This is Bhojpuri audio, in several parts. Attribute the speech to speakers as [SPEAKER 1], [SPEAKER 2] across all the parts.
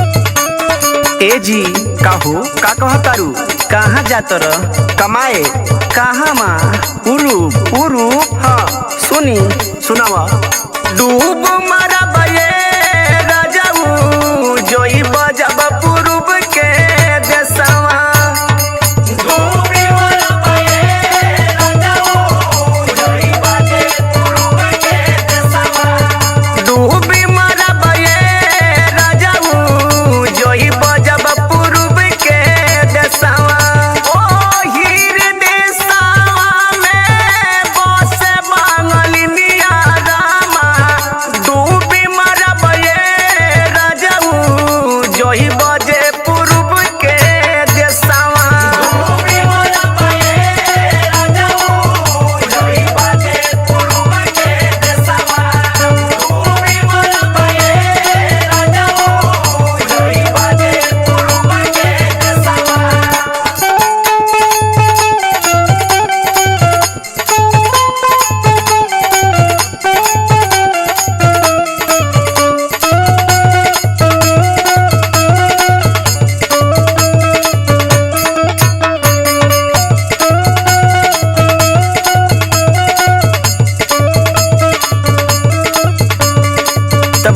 [SPEAKER 1] ए जी काहू का कहतारू कहाँ जातर कमाए कहाँ माँ उरूप हाँ सुनी सुनावा डूब मारा बये राजाऊ जोई बजब पूर्व के देसवा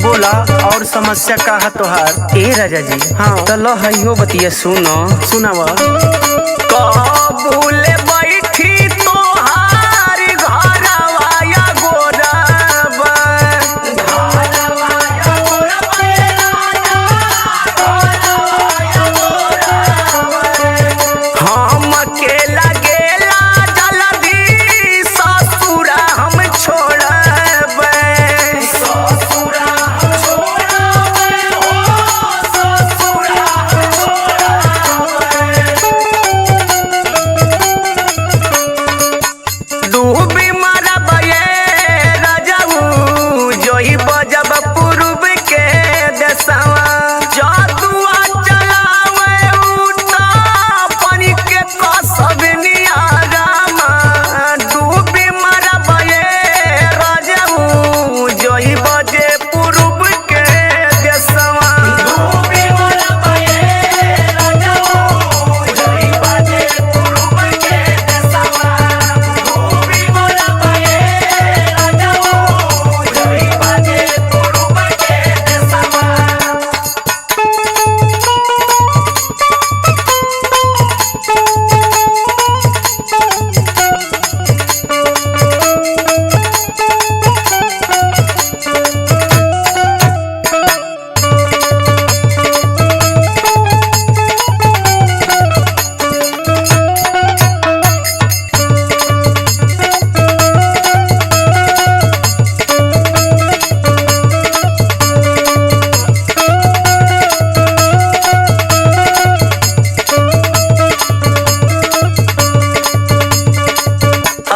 [SPEAKER 1] बोला और समस्या का है तोहार ए राजा जी हाँ तो लो हइयो बतिया सुनो सुनावा कबूले बैठी तोहार घरवा या गोरबा हम के लगेला जल्दी ससुरा हम छोड़बे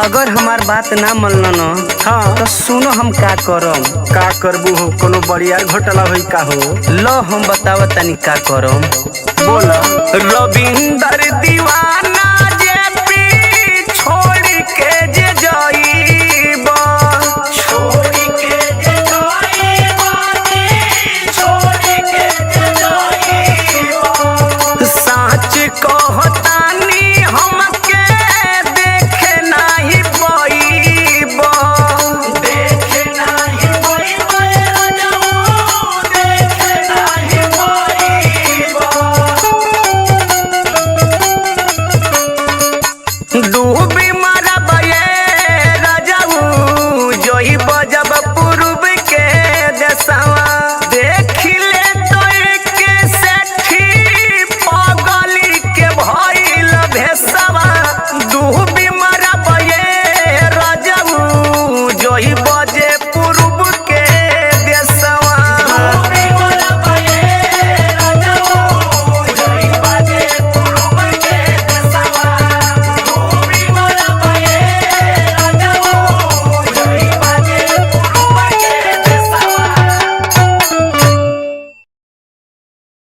[SPEAKER 1] अगर हमार बात ना मनल न हाँ तो सुनो हम का करम का करबू हो कोनो बड़ियार घोटाला होई का हो लो हम बताव तनी का करम बोला रविंदर दीवाना जे पी छोड़ के जे जाईबा छोड़ के जे जाईबा छोड़ के जे जाईबा सच कहतानी हमके देखे नाही पाईबा देखे नाही पाईबा राजाऊ देखे नाही पाईबा डूब